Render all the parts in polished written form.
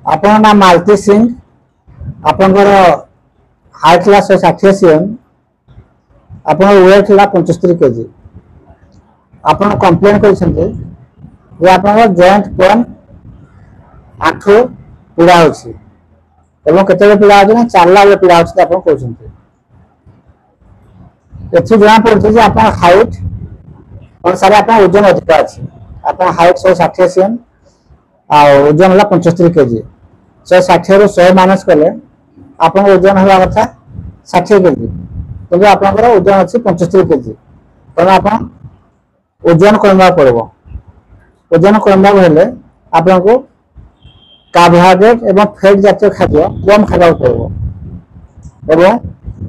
आपन नाम मालती सिंह आपनकर हाइट क्लास 60 cm आपन वेट ला 75 kg आपन कंप्लेन करछन्ते जे आपन जॉइंट पेन आठो पीड़ा होछि एवं केते पीड़ा होछि ना चालला बे पीड़ा होछि आपन कहछन्ते एथि जଣା पड़छ जे आपन हाइट और सारे आपन ओजन अधिक अछि आपन हाइट 160 cm आ ओजन ला 75 kg 160 रो 100 माइनस कले आपन ओजन हवा कथा 60 kg तो आपन ओजन अछि 75 kg तो आपन ओजन करबा पड़बो ओजन करबा हेले आपन को कार्बोहाइड्रेट एवं फैट जातीय खाद्य कम खाबा पड़बो एवं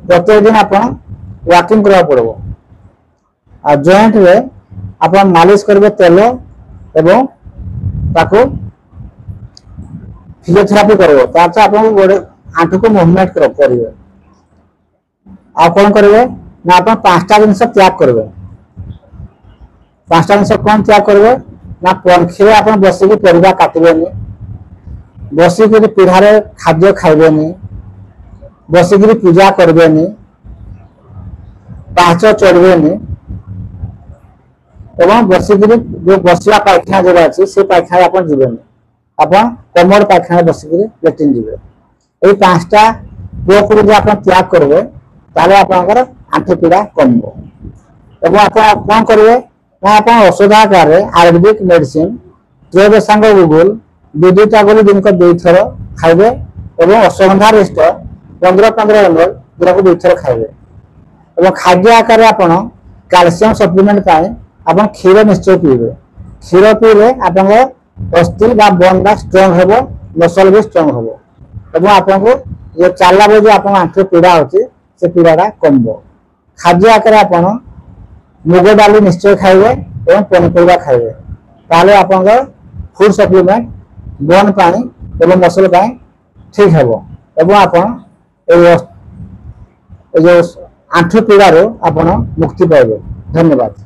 प्रत्येक दिन आपन वॉकिंग करबा पड़बो आ जॉइंट रे आपन मालिश करबे तेल एवं ताको फिजियोथेरापी करबो ताचा आपन गोडे आंठू को मूवमेंट करिवे आ कोन करबे ना आपन पांचटा दिन से त्याग करबे पांचटा दिन से कोन त्याग करबे ना पंखिरे आपन बसी के परिबा काटबेनी बसी के पीढ़ारे खाद्य खाइबेनी बसी के पूजा करबेनी पांच चढ़बेनी एवं बसी के जो बसिया पायखाना जगह अछि से पायखाना आपन जीवेनी आपन कमर पायखाना बसी के लेटिन जीवे ए पांचटा पोकरू जे आपन त्याग करबे ताले आपनकर आंठू पीड़ा कमबो एवं आपन कोन करबे ना आपन औषधाकार आयुर्वेदिक मेडिसिन त्रयोदशांग गुगुल दुईटा गोली दिन को 2 थर खाइबे एवं अश्वगंधा रेस्ट 15-15 ml दिन को 2 थर खाइबे एवं खाद्य आकार आपन कैल्शियम सप्लीमेंट पाए आपन क्षीर निश्चय पीबे क्षीर पीले आपन अस्थि बा बोन बा स्ट्रांग हेबो मसल भी स्ट्रांग हेबो एवं आपन को ये चालला बजे आपन आंठू पीड़ा होची से पीड़ाटा कमबो खाद्य आकार आपन मुग डाली निश्चय खाइबे एवं पनिपरिबा खाइबे ताले आपन फूड सप्लीमेंट बोन पानी एवं मसल पाए ठीक हेबो एवं आपन ए जो आंठू पीड़ा रो आपन मुक्ति पाइबे। धन्यवाद।